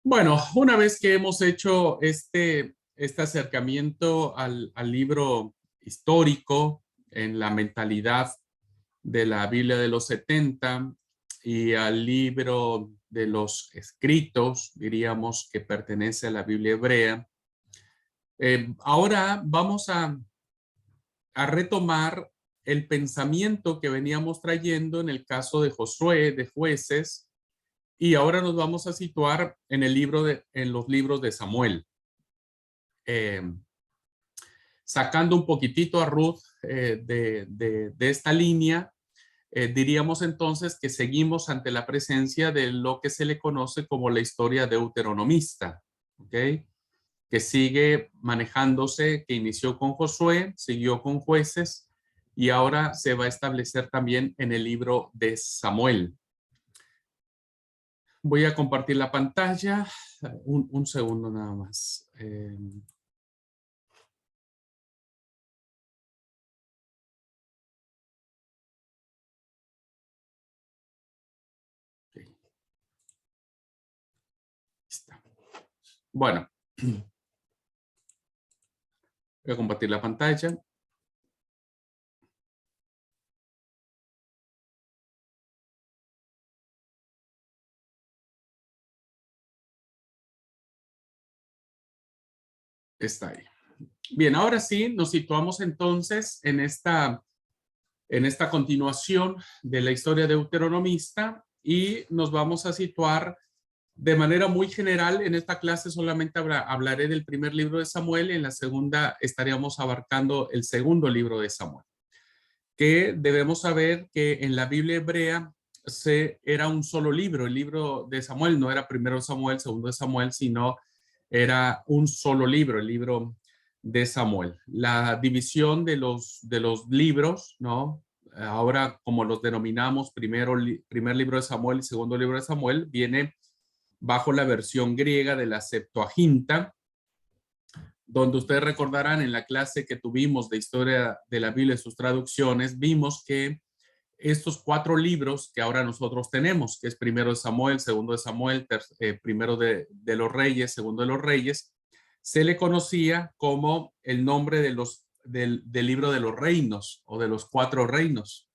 Bueno, una vez que hemos hecho este acercamiento al libro histórico en la mentalidad de la Biblia de los 70 y al libro de los escritos, diríamos que pertenece a la Biblia hebrea, ahora vamos a retomar el pensamiento que veníamos trayendo en el caso de Josué, de Jueces, y ahora nos vamos a situar en en los libros de Samuel. Eh, Sacando un poquitito a Ruth de esta línea, diríamos entonces que seguimos ante la presencia de lo que se le conoce como la historia deuteronomista, ¿ok? Que sigue manejándose, que inició con Josué, siguió con Jueces y ahora se va a establecer también en el libro de Samuel. Voy a compartir la pantalla. Un segundo nada más. Okay, está. Bueno, voy a compartir la pantalla. Está ahí. Bien, ahora sí, nos situamos entonces en esta continuación de la historia deuteronomista y nos vamos a situar de manera muy general. En esta clase solamente hablaré del primer libro de Samuel y en la segunda estaríamos abarcando el segundo libro de Samuel, que debemos saber que en la Biblia hebrea era un solo libro. El libro de Samuel no era primero Samuel, segundo de Samuel, sino era un solo libro, el libro de Samuel. La división de los libros, ¿no? Ahora, como los denominamos, primer libro de Samuel y segundo libro de Samuel, viene bajo la versión griega de la Septuaginta, donde ustedes recordarán en la clase que tuvimos de historia de la Biblia y sus traducciones, vimos que estos cuatro libros que ahora nosotros tenemos, que es primero de Samuel, segundo de Samuel, primero de los reyes, segundo de los reyes, se le conocía como el nombre del libro de los reinos o de los cuatro reinos.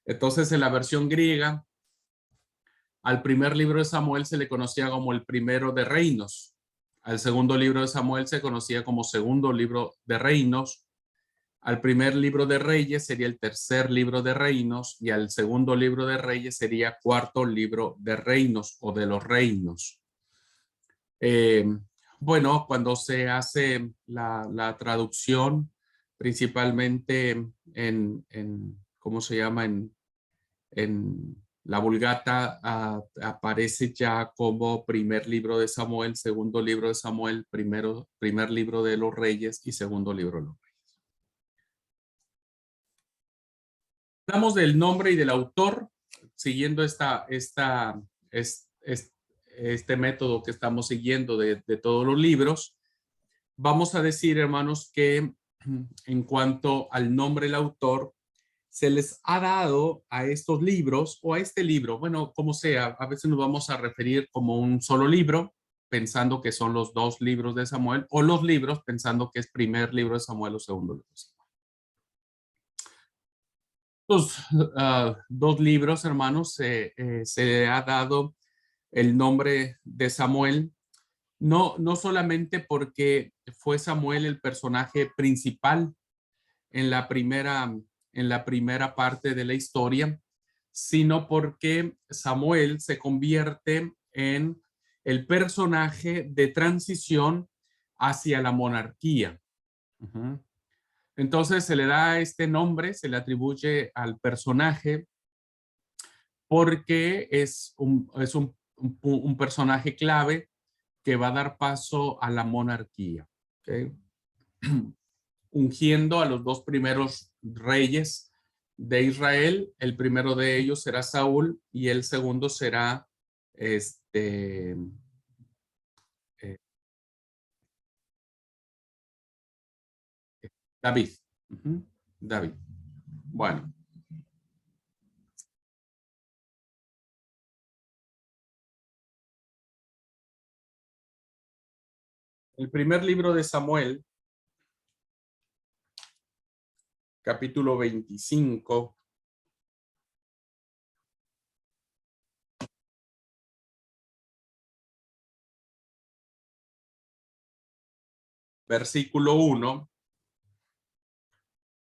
Entonces, en la versión griega, al primer libro de Samuel se le conocía como el primero de reinos. Al segundo libro de Samuel se conocía como segundo libro de reinos. Al primer libro de Reyes sería el tercer libro de reinos y al segundo libro de Reyes sería cuarto libro de reinos o de los reinos. Eh, bueno, cuando se hace la traducción, principalmente ¿cómo se llama? En la Vulgata aparece ya como primer libro de Samuel, segundo libro de Samuel, primer libro de los Reyes y segundo libro de los Reyes. Hablamos del nombre y del autor, siguiendo este método que estamos siguiendo de todos los libros. Vamos a decir, hermanos, que en cuanto al nombre del autor, se les ha dado a estos libros o a este libro, bueno, como sea, a veces nos vamos a referir como un solo libro, pensando que son los dos libros de Samuel, o los libros pensando que es primer libro de Samuel o segundo libro de Samuel. Los dos libros, hermanos, se le ha dado el nombre de Samuel, no solamente porque fue Samuel el personaje principal en en la primera parte de la historia, sino porque Samuel se convierte en el personaje de transición hacia la monarquía. Uh-huh. Entonces se le da este nombre, se le atribuye al personaje porque un personaje clave que va a dar paso a la monarquía, ¿okay? Ungiendo a los dos primeros reyes de Israel. El primero de ellos será Saúl y el segundo será este, eh, David. Uh-huh. David. Bueno, El primer libro de Samuel, capítulo 25. Versículo 1,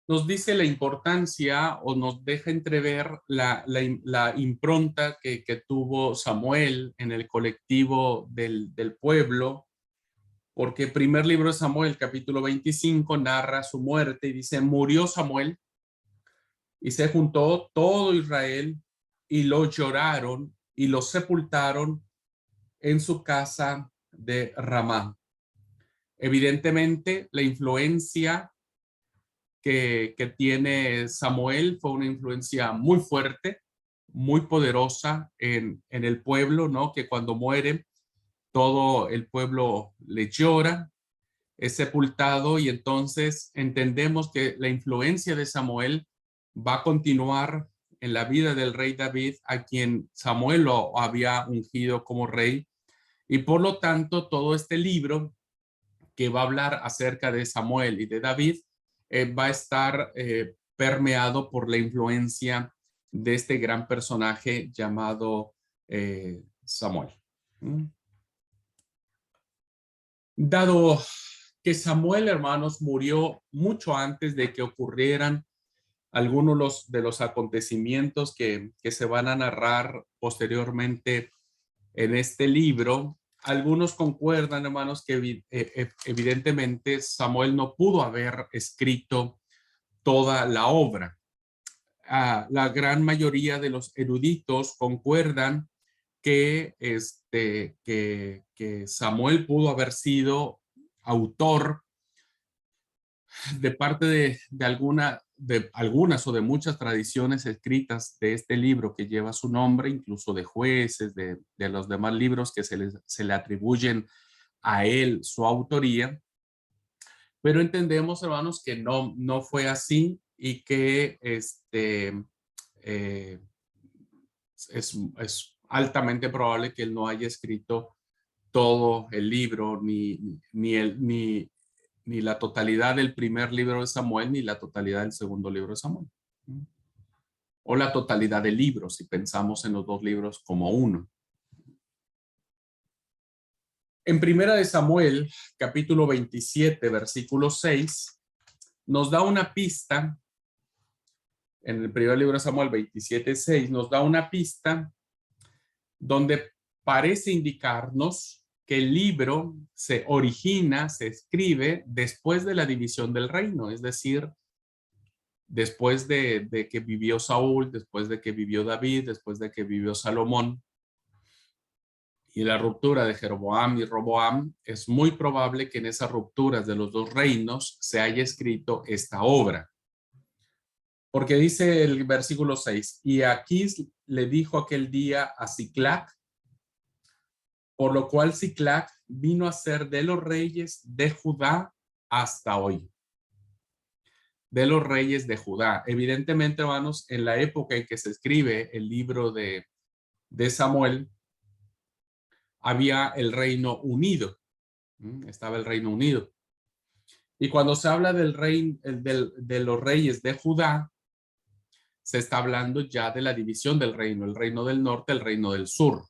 nos dice la importancia o nos deja entrever la impronta que tuvo Samuel en el colectivo del pueblo, porque el primer libro de Samuel, capítulo 25, narra su muerte y dice, murió Samuel y se juntó todo Israel y lo lloraron y lo sepultaron en su casa de Ramá. Evidentemente, la influencia que tiene Samuel fue una influencia muy fuerte, muy poderosa en el pueblo, ¿no? Que cuando muere, todo el pueblo le llora, es sepultado y entonces entendemos que la influencia de Samuel va a continuar en la vida del rey David, a quien Samuel lo había ungido como rey. Y por lo tanto, todo este libro que va a hablar acerca de Samuel y de David va a estar permeado por la influencia de este gran personaje llamado Samuel. Dado que Samuel, hermanos, murió mucho antes de que ocurrieran algunos de los acontecimientos que se van a narrar posteriormente en este libro, algunos concuerdan, hermanos, que evidentemente Samuel no pudo haber escrito toda la obra. La gran mayoría de los eruditos concuerdan que Samuel pudo haber sido autor de parte de algunas o de muchas tradiciones escritas de este libro que lleva su nombre, incluso de jueces, de los demás libros que se le atribuyen a él su autoría, pero entendemos, hermanos, que no fue así y que eh, es altamente probable que él no haya escrito todo el libro, ni la totalidad del primer libro de Samuel, ni la totalidad del segundo libro de Samuel. O la totalidad del libro, si pensamos en los dos libros como uno. En Primera de Samuel, capítulo 27, versículo 6, nos da una pista, en el primer libro de Samuel 27, 6, nos da una pista donde parece indicarnos que el libro se origina, se escribe después de la división del reino, es decir, después de que vivió Saúl, después de que vivió David, después de que vivió Salomón y la ruptura de Jeroboam y Roboam, es muy probable que en esas rupturas de los dos reinos se haya escrito esta obra. Porque dice el versículo 6, y Aquís le dijo aquel día a Siclac, por lo cual Siclac vino a ser de los reyes de Judá hasta hoy. De los reyes de Judá. Evidentemente, hermanos, en la época en que se escribe el libro de Samuel, había el Reino Unido. Estaba el Reino Unido. Y cuando se habla de los reyes de Judá, se está hablando ya de la división del reino, el reino del norte, el reino del sur.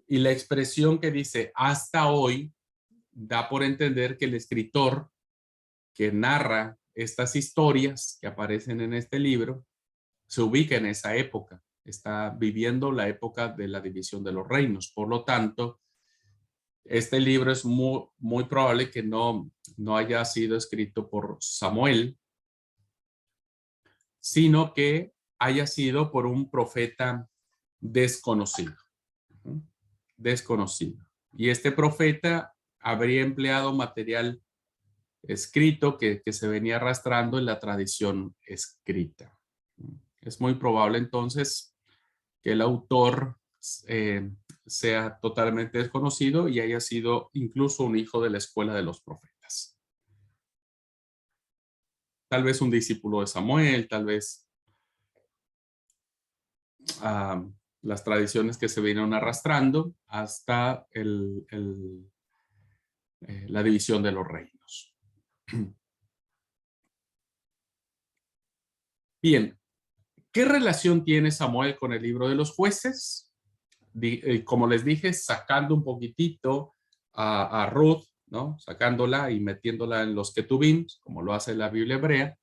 Y la expresión que dice hasta hoy da por entender que el escritor que narra estas historias que aparecen en este libro se ubica en esa época, está viviendo la época de la división de los reinos. Por lo tanto, este libro es muy probable que no haya sido escrito por Samuel, sino que haya sido por un profeta desconocido. Desconocido. Y este profeta habría empleado material escrito que se venía arrastrando en la tradición escrita. Es muy probable entonces que el autor sea totalmente desconocido y haya sido incluso un hijo de la escuela de los profetas. Tal vez un discípulo de Samuel, tal vez las tradiciones que se vinieron arrastrando hasta la división de los reinos. Bien, ¿qué relación tiene Samuel con el libro de los jueces? Como les dije, sacando un poquitito a Ruth, ¿no? Sacándola y metiéndola en los Ketubim, como lo hace la Biblia hebrea.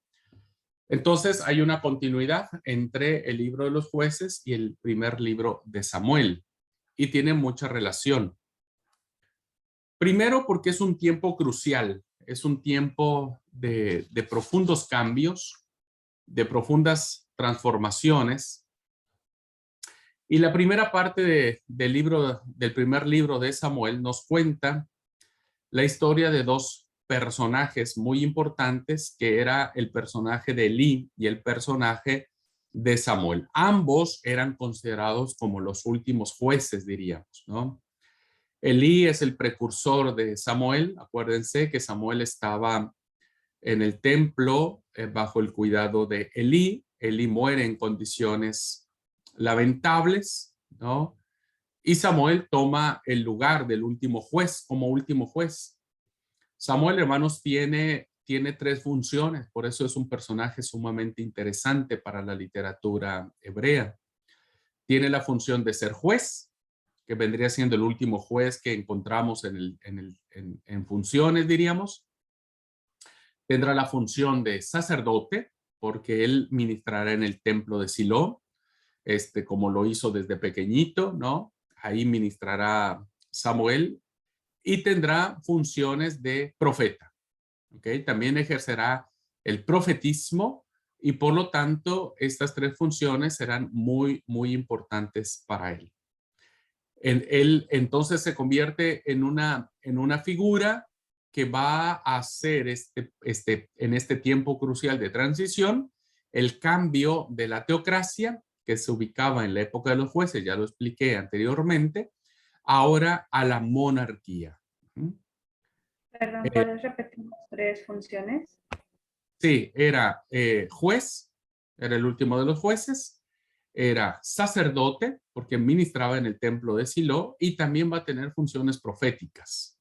Entonces hay una continuidad entre el libro de los jueces y el primer libro de Samuel, y tiene mucha relación. Primero porque es un tiempo crucial, es un tiempo de profundos cambios, de profundas transformaciones. Y la primera parte del primer libro de Samuel nos cuenta la historia de dos personajes muy importantes, que era el personaje de Elí y el personaje de Samuel. Ambos eran considerados como los últimos jueces, diríamos, ¿no? Elí es el precursor de Samuel. Acuérdense que Samuel estaba en el templo bajo el cuidado de Elí. Elí muere en condiciones lamentables, ¿no? Y Samuel toma el lugar del último juez como último juez. Samuel, hermanos, tiene tres funciones, por eso es un personaje sumamente interesante para la literatura hebrea. Tiene la función de ser juez, que vendría siendo el último juez que encontramos en funciones, diríamos. Tendrá la función de sacerdote, porque él ministrará en el templo de Silo, como lo hizo desde pequeñito, ¿no? Ahí ministrará Samuel, y tendrá funciones de profeta, ¿ok? También ejercerá el profetismo, y por lo tanto estas tres funciones serán muy, muy importantes para él. Él entonces se convierte en una figura que va a hacer en este tiempo crucial de transición el cambio de la teocracia, que se ubicaba en la época de los jueces, ya lo expliqué anteriormente, ahora a la monarquía. Perdón, ¿puedes repetir las tres funciones? Sí, era juez, era el último de los jueces, era sacerdote, porque ministraba en el templo de Silo, y también va a tener funciones proféticas.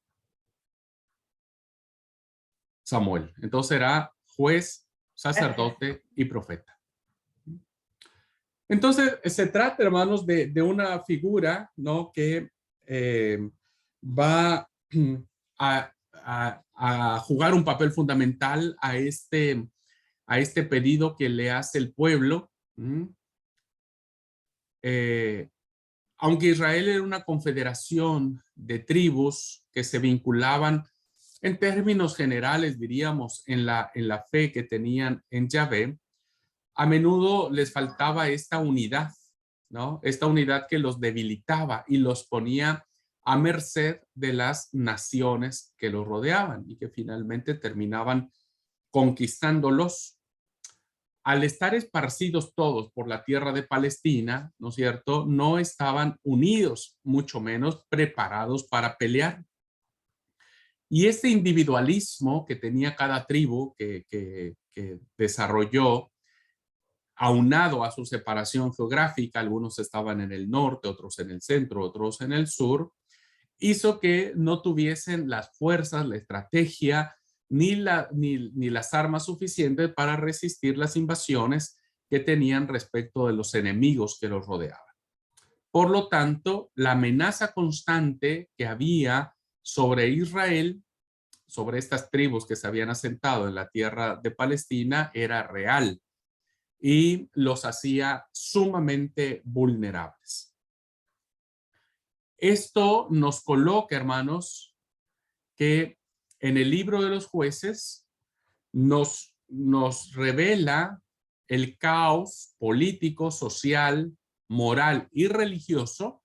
Samuel. Entonces era juez, sacerdote y profeta. Entonces se trata, hermanos, de una figura, ¿no? Que va a jugar un papel fundamental a este pedido que le hace el pueblo. Aunque Israel era una confederación de tribus que se vinculaban en términos generales, diríamos, en la fe que tenían en Yahvé, a menudo les faltaba esta unidad, ¿no? Esta unidad que los debilitaba y los ponía a merced de las naciones que los rodeaban y que finalmente terminaban conquistándolos. Al estar esparcidos todos por la tierra de Palestina, ¿no es cierto?, no estaban unidos, mucho menos preparados para pelear. Y este individualismo que tenía cada tribu que desarrolló, aunado a su separación geográfica, algunos estaban en el norte, otros en el centro, otros en el sur, hizo que no tuviesen las fuerzas, la estrategia, ni las armas suficientes para resistir las invasiones que tenían respecto de los enemigos que los rodeaban. Por lo tanto, la amenaza constante que había sobre Israel, sobre estas tribus que se habían asentado en la tierra de Palestina, era real y los hacía sumamente vulnerables. Esto nos coloca, hermanos, que en el libro de los jueces nos revela el caos político, social, moral y religioso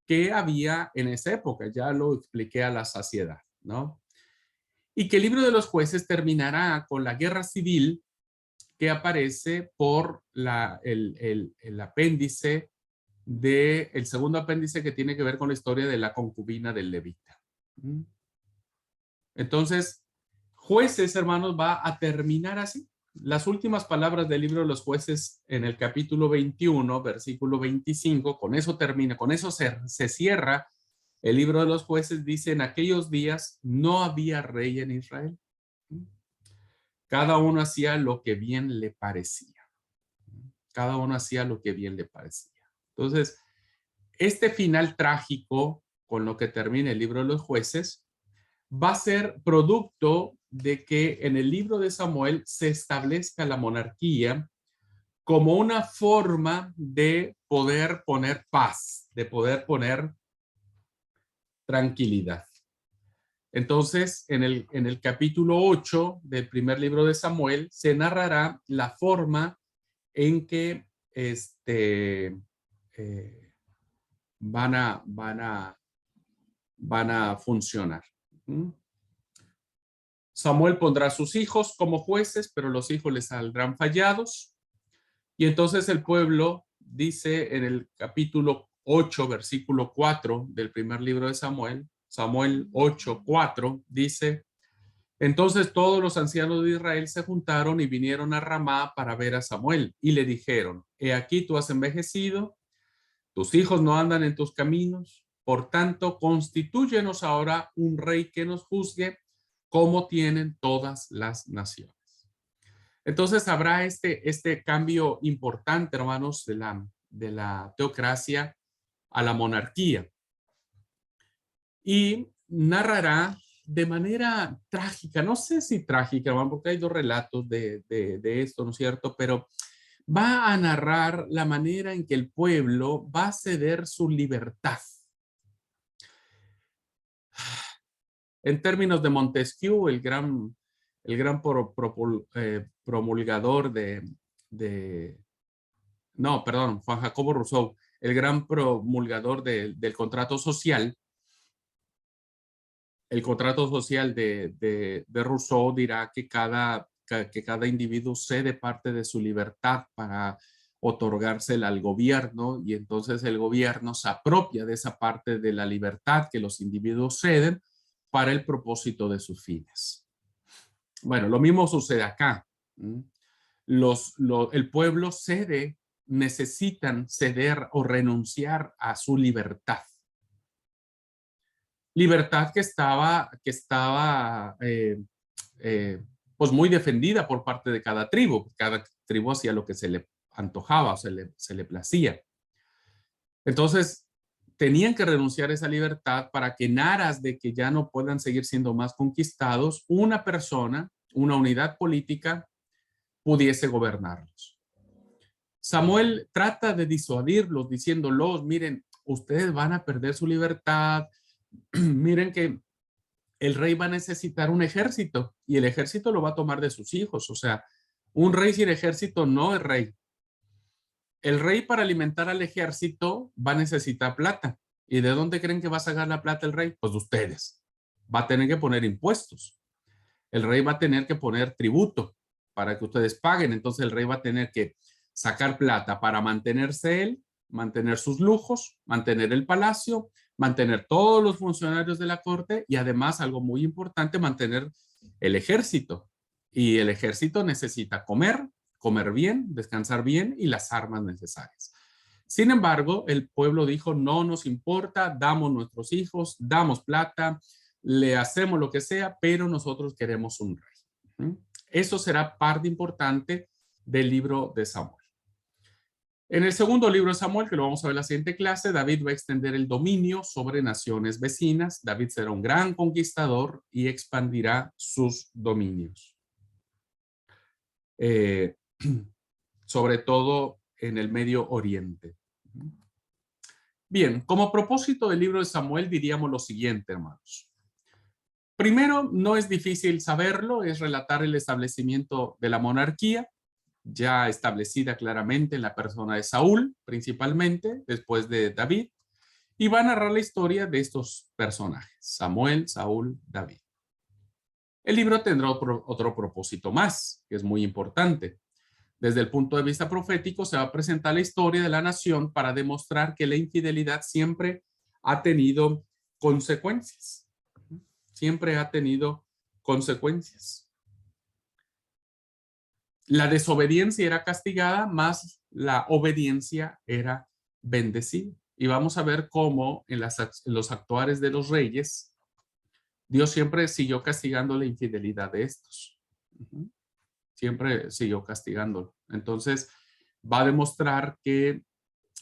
que había en esa época. Ya lo expliqué a la saciedad, ¿no? Y que el libro de los jueces terminará con la guerra civil que aparece por el apéndice el segundo apéndice, que tiene que ver con la historia de la concubina del levita. Entonces, Jueces, hermanos, va a terminar así. Las últimas palabras del libro de los Jueces en el capítulo 21, versículo 25, con eso termina, con eso se cierra El libro de los jueces dice, en aquellos días no había rey en Israel. Cada uno hacía lo que bien le parecía. Cada uno hacía lo que bien le parecía. Entonces, este final trágico con lo que termina el libro de los jueces va a ser producto de que en el libro de Samuel se establezca la monarquía como una forma de poder poner paz, de poder poner tranquilidad. Entonces, en el capítulo 8 del primer libro de Samuel se narrará la forma en que van a funcionar. Samuel pondrá a sus hijos como jueces, pero los hijos les saldrán fallados. Y entonces el pueblo dice en el capítulo 8, versículo 4 del primer libro de Samuel, Samuel 8, 4, dice, entonces todos los ancianos de Israel se juntaron y vinieron a Ramá para ver a Samuel y le dijeron, he aquí tú has envejecido, tus hijos no andan en tus caminos, por tanto constitúyenos ahora un rey que nos juzgue como tienen todas las naciones. Entonces habrá este cambio importante, hermanos, de la teocracia a la monarquía. Y narrará de manera trágica, no sé si trágica, hermano, porque hay dos relatos de esto, ¿no es cierto? Pero va a narrar la manera en que el pueblo va a ceder su libertad. En términos de Montesquieu, el gran promulgador Juan Jacobo Rousseau, el gran promulgador del contrato social, el contrato social de Rousseau dirá que cada individuo cede parte de su libertad para otorgársela al gobierno y entonces el gobierno se apropia de esa parte de la libertad que los individuos ceden para el propósito de sus fines. Bueno, lo mismo sucede acá. El pueblo necesitan ceder o renunciar a su libertad. Libertad que estaba pues muy defendida por parte de cada tribu. Cada tribu hacía lo que se le antojaba o se le placía. Entonces, tenían que renunciar a esa libertad para que en aras de que ya no puedan seguir siendo más conquistados, una persona, una unidad política, pudiese gobernarlos. Samuel trata de disuadirlos diciéndolos, miren, ustedes van a perder su libertad, miren que el rey va a necesitar un ejército y el ejército lo va a tomar de sus hijos. O sea, un rey sin ejército no es rey. El rey para alimentar al ejército va a necesitar plata. ¿Y de dónde creen que va a sacar la plata el rey? Pues de ustedes. Va a tener que poner impuestos. El rey va a tener que poner tributo para que ustedes paguen. Entonces el rey va a tener que sacar plata para mantenerse él, mantener sus lujos, mantener el palacio, mantener todos los funcionarios de la corte y además, algo muy importante, mantener el ejército. Y el ejército necesita comer bien, descansar bien y las armas necesarias. Sin embargo, el pueblo dijo, no nos importa, damos nuestros hijos, damos plata, le hacemos lo que sea, pero nosotros queremos un rey. Eso será parte importante del libro de Samuel. En el segundo libro de Samuel, que lo vamos a ver en la siguiente clase, David va a extender el dominio sobre naciones vecinas. David será un gran conquistador y expandirá sus dominios. Sobre todo en el Medio Oriente. Bien, como propósito del libro de Samuel diríamos lo siguiente, hermanos. Primero, no es difícil saberlo, es relatar el establecimiento de la monarquía, ya establecida claramente en la persona de Saúl, principalmente, después de David, y va a narrar la historia de estos personajes, Samuel, Saúl, David. El libro tendrá otro propósito más, que es muy importante. Desde el punto de vista profético, se va a presentar la historia de la nación para demostrar que la infidelidad siempre ha tenido consecuencias. Siempre ha tenido consecuencias. La desobediencia era castigada, más la obediencia era bendecida. y vamos a ver cómo en los actuares de los reyes, Dios siempre siguió castigando la infidelidad de estos. Siempre siguió castigándolo. Entonces, va a demostrar que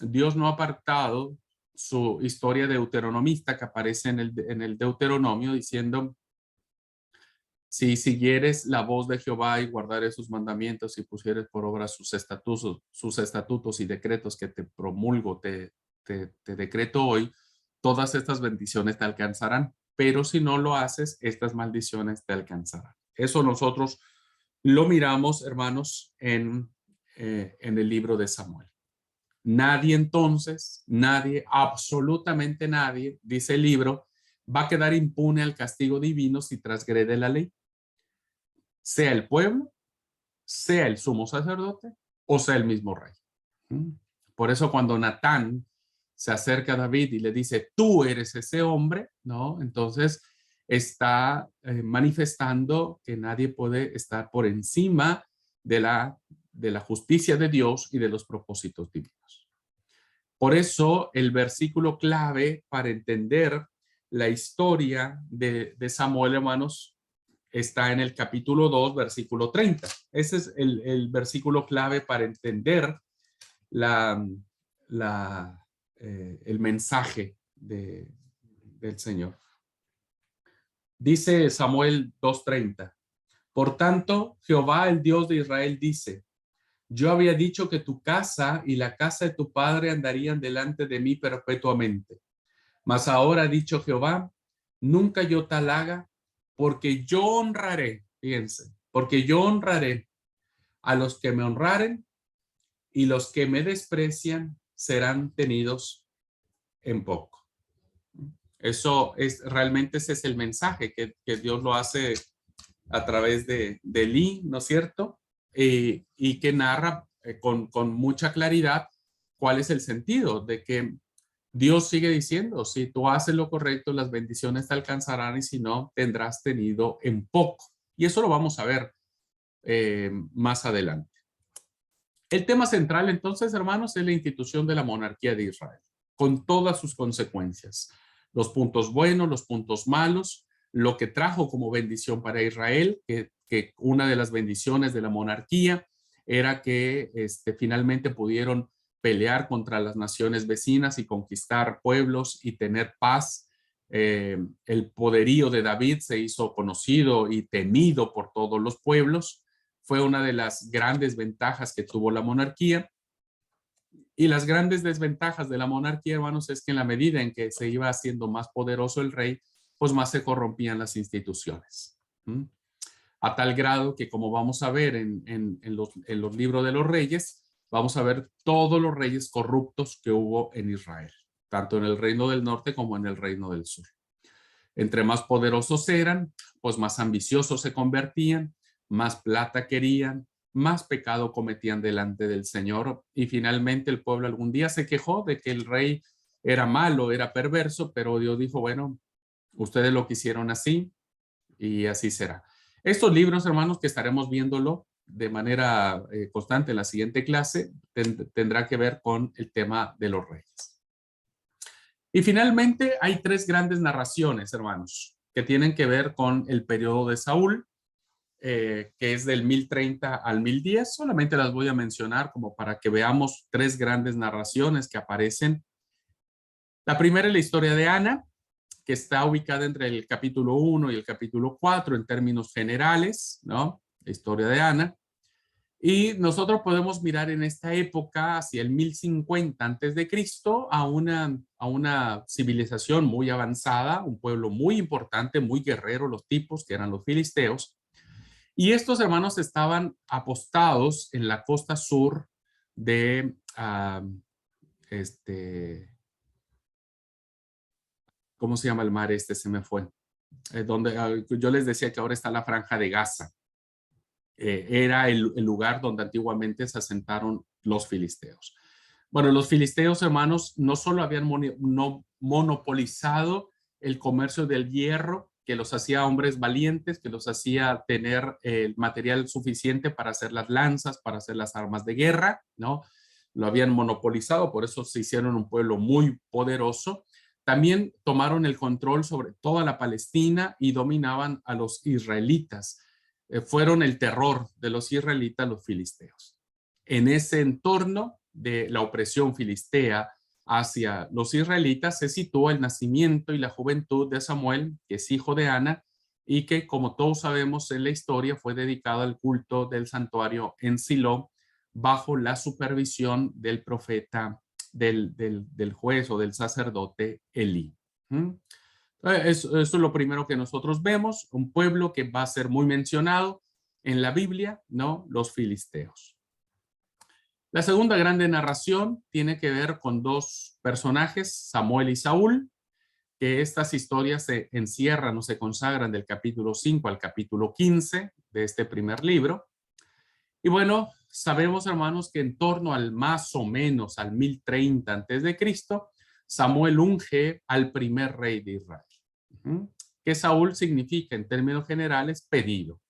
Dios no ha apartado su historia deuteronomista que aparece en el Deuteronomio diciendo: si siguieres la voz de Jehová y guardares sus mandamientos y pusieres por obra sus estatutos y decretos que te promulgo, te decreto hoy, todas estas bendiciones te alcanzarán. Pero si no lo haces, estas maldiciones te alcanzarán. Eso nosotros lo miramos, hermanos, en el libro de Samuel. Nadie entonces, nadie, absolutamente nadie, dice el libro, va a quedar impune al castigo divino si transgrede la ley. Sea el pueblo, sea el sumo sacerdote o sea el mismo rey. Por eso cuando Natán se acerca a David y le dice, tú eres ese hombre, ¿no? Entonces está manifestando que nadie puede estar por encima de la justicia de Dios y de los propósitos divinos. Por eso el versículo clave para entender la historia de Samuel, hermanos, está en el capítulo 2, versículo 30. Ese es el versículo clave para entender el mensaje del Señor. Dice Samuel 2:30. Por tanto, Jehová, el Dios de Israel, dice: yo había dicho que tu casa y la casa de tu padre andarían delante de mí perpetuamente. Mas ahora ha dicho Jehová, nunca yo tal haga, porque yo honraré, fíjense, porque yo honraré a los que me honraren y los que me desprecian serán tenidos en poco. Eso es realmente, ese es el mensaje que Dios lo hace a través de Elí, ¿no es cierto? Y que narra con mucha claridad cuál es el sentido de que Dios sigue diciendo, si tú haces lo correcto, las bendiciones te alcanzarán y si no, tendrás tenido en poco. Y eso lo vamos a ver más adelante. El tema central, entonces, hermanos, es la institución de la monarquía de Israel, con todas sus consecuencias. Los puntos buenos, los puntos malos, lo que trajo como bendición para Israel, que una de las bendiciones de la monarquía era que finalmente pudieron pelear contra las naciones vecinas y conquistar pueblos y tener paz. El poderío de David se hizo conocido y temido por todos los pueblos. Fue una de las grandes ventajas que tuvo la monarquía. Y las grandes desventajas de la monarquía, hermanos, es que en la medida en que se iba haciendo más poderoso el rey, pues más se corrompían las instituciones. A tal grado que, como vamos a ver en los libros de los reyes, vamos a ver todos los reyes corruptos que hubo en Israel, tanto en el reino del norte como en el reino del sur. Entre más poderosos eran, pues más ambiciosos se convertían, más plata querían, más pecado cometían delante del Señor. Y finalmente el pueblo algún día se quejó de que el rey era malo, era perverso, pero Dios dijo, bueno, ustedes lo quisieron así y así será. Estos libros, hermanos, que estaremos viéndolo de manera constante en la siguiente clase, tendrá que ver con el tema de los reyes. Y finalmente hay tres grandes narraciones, hermanos, que tienen que ver con el periodo de Saúl, que es del 1030 al 1010. Solamente las voy a mencionar como para que veamos tres grandes narraciones que aparecen. La primera es la historia de Ana, que está ubicada entre el capítulo 1 y el capítulo 4 en términos generales, ¿no? La historia de Ana. Y nosotros podemos mirar en esta época, hacia el 1050 antes de Cristo, a una civilización muy avanzada, un pueblo muy importante, muy guerrero, los tipos que eran los filisteos. Y estos hermanos estaban apostados en la costa sur de ¿cómo se llama el mar este? Se me fue. Donde yo les decía que ahora está la Franja de Gaza. Era el lugar donde antiguamente se asentaron los filisteos. Bueno, los filisteos, hermanos, no solo habían monopolizado el comercio del hierro, que los hacía hombres valientes, que los hacía tener el material suficiente para hacer las lanzas, para hacer las armas de guerra, ¿no? lo habían monopolizado, por eso se hicieron un pueblo muy poderoso. También tomaron el control sobre toda la Palestina y dominaban a los israelitas. Fueron el terror de los israelitas, los filisteos. En ese entorno de la opresión filistea hacia los israelitas se situó el nacimiento y la juventud de Samuel, que es hijo de Ana, y que, como todos sabemos en la historia, fue dedicado al culto del santuario en Silo, bajo la supervisión del profeta, del juez o del sacerdote Elí. Eso es lo primero que nosotros vemos, un pueblo que va a ser muy mencionado en la Biblia, ¿no? Los filisteos. La segunda grande narración tiene que ver con dos personajes, Samuel y Saúl, que estas historias se encierran o se consagran del capítulo 5 al capítulo 15 de este primer libro. Y bueno, sabemos, hermanos, que en torno al más o menos al 1030 antes de Cristo, Samuel unge al primer rey de Israel. Que Saúl significa en términos generales pedido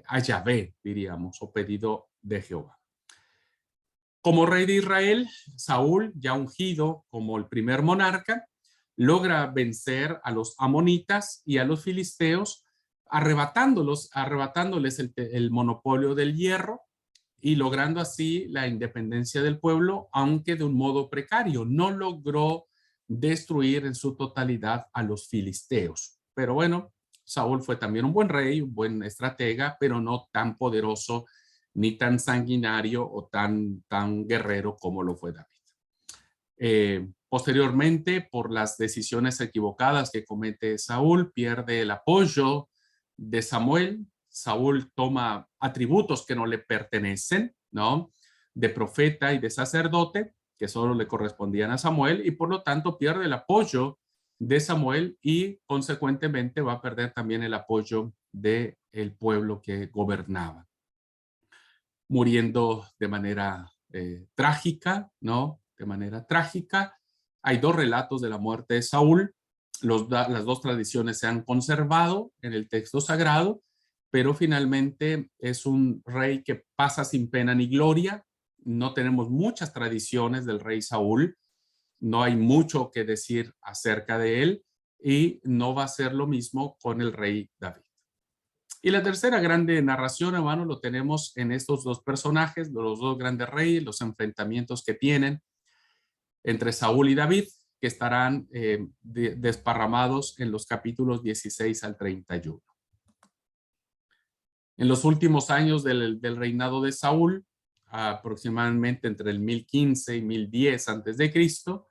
a Yahvé, diríamos, o pedido de Jehová. Como rey de Israel, Saúl, ya ungido como el primer monarca, logra vencer a los amonitas y a los filisteos, arrebatándoles el monopolio del hierro y logrando así la independencia del pueblo, aunque de un modo precario. No logró destruir en su totalidad a los filisteos. Pero bueno, Saúl fue también un buen rey, un buen estratega, pero no tan poderoso ni tan sanguinario o tan guerrero como lo fue David. Posteriormente, por las decisiones equivocadas que comete Saúl, pierde el apoyo de Samuel. Saúl toma atributos que no le pertenecen, ¿no? De profeta y de sacerdote, que solo le correspondían a Samuel, y por lo tanto pierde el apoyo de Samuel y consecuentemente va a perder también el apoyo del pueblo que gobernaba, muriendo de manera trágica, ¿no? De manera trágica. Hay dos relatos de la muerte de Saúl. Las dos tradiciones se han conservado en el texto sagrado, pero finalmente es un rey que pasa sin pena ni gloria. No tenemos muchas tradiciones del rey Saúl. No hay mucho que decir acerca de él y no va a ser lo mismo con el rey David. Y la tercera grande narración, hermano, lo tenemos en estos dos personajes, los dos grandes reyes, los enfrentamientos que tienen entre Saúl y David, que estarán desparramados en los capítulos 16 al 31. En los últimos años del reinado de Saúl, aproximadamente entre el 1015 y 1010 antes de Cristo,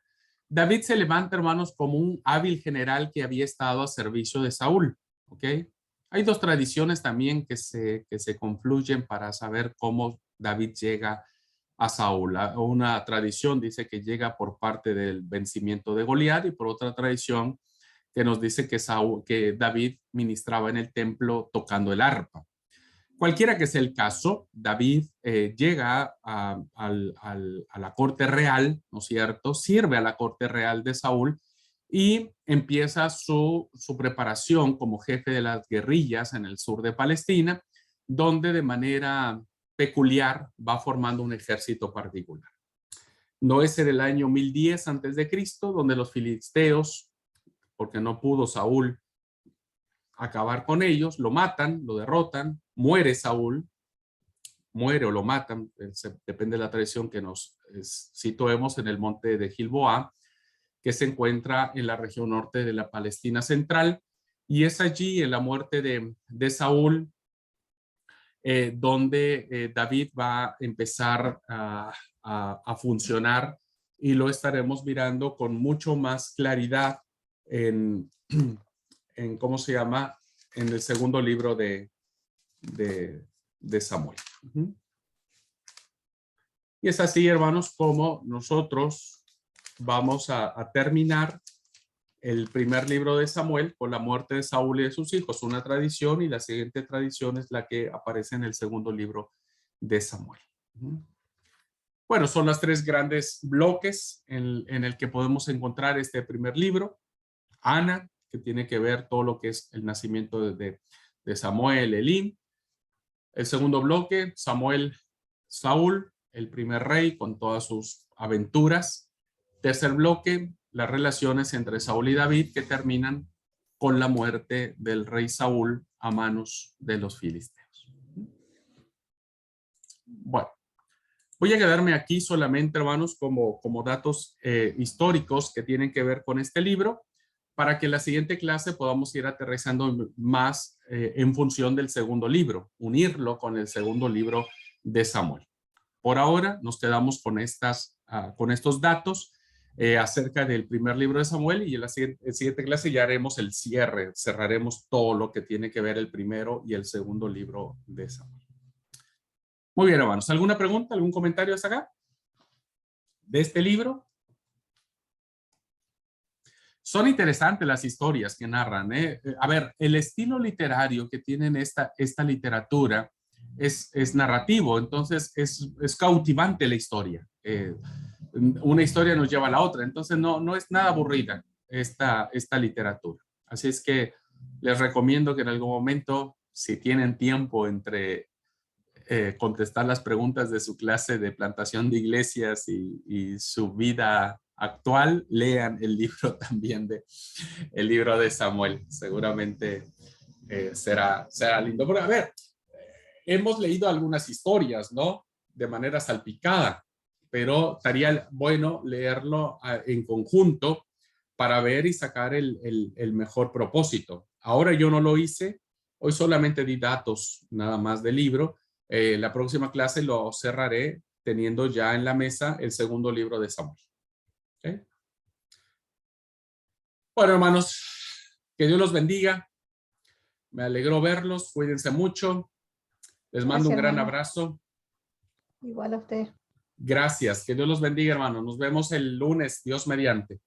David se levanta, hermanos, como un hábil general que había estado a servicio de Saúl, ¿ok? Hay dos tradiciones también que se confluyen para saber cómo David llega a Saúl. Una tradición dice que llega por parte del vencimiento de Goliat y por otra tradición que nos dice que David ministraba en el templo tocando el arpa. Cualquiera que sea el caso, David llega a la corte real, ¿no es cierto? Sirve a la corte real de Saúl y empieza su preparación como jefe de las guerrillas en el sur de Palestina, donde de manera peculiar va formando un ejército particular. No es en el año 1010 antes de Cristo, donde los filisteos, porque no pudo Saúl acabar con ellos, lo matan, lo derrotan, muere Saúl, muere o lo matan, depende de la tradición que nos situemos en el monte de Gilboa, que se encuentra en la región norte de la Palestina central, y es allí, en la muerte de Saúl, donde David va a empezar a funcionar, y lo estaremos mirando con mucho más claridad en ¿cómo se llama? En el segundo libro de Samuel. Y es así, hermanos, como nosotros vamos a terminar el primer libro de Samuel con la muerte de Saúl y de sus hijos, una tradición, y la siguiente tradición es la que aparece en el segundo libro de Samuel. Bueno, son los tres grandes bloques en el que podemos encontrar este primer libro. Ana, que tiene que ver todo lo que es el nacimiento de Samuel, Elí. El segundo bloque, Samuel, Saúl, el primer rey con todas sus aventuras. Tercer bloque, las relaciones entre Saúl y David que terminan con la muerte del rey Saúl a manos de los filisteos. Bueno, voy a quedarme aquí solamente, hermanos, como datos históricos que tienen que ver con este libro, para que en la siguiente clase podamos ir aterrizando más en función del segundo libro, unirlo con el segundo libro de Samuel. Por ahora nos quedamos con estos datos acerca del primer libro de Samuel, y en la siguiente clase ya haremos el cierre, cerraremos todo lo que tiene que ver el primero y el segundo libro de Samuel. Muy bien, hermanos. ¿Alguna pregunta, algún comentario hasta acá de este libro? Son interesantes las historias que narran. A ver, el estilo literario que tienen esta literatura es narrativo, entonces es cautivante la historia. Una historia nos lleva a la otra, entonces no es nada aburrida esta literatura. Así es que les recomiendo que en algún momento, si tienen tiempo entre contestar las preguntas de su clase de plantación de iglesias y su vida actual, lean el libro también el libro de Samuel. Seguramente será lindo. Pero a ver, hemos leído algunas historias, ¿no? De manera salpicada, pero estaría bueno leerlo en conjunto para ver y sacar el mejor propósito. Ahora yo no lo hice, hoy solamente di datos nada más del libro. La próxima clase lo cerraré teniendo ya en la mesa el segundo libro de Samuel. ¿Okay? Bueno, hermanos, que Dios los bendiga. Me alegró verlos. Cuídense mucho. Les mando un gran abrazo. Igual a usted. Gracias. Que Dios los bendiga, hermanos. Nos vemos el lunes, Dios mediante.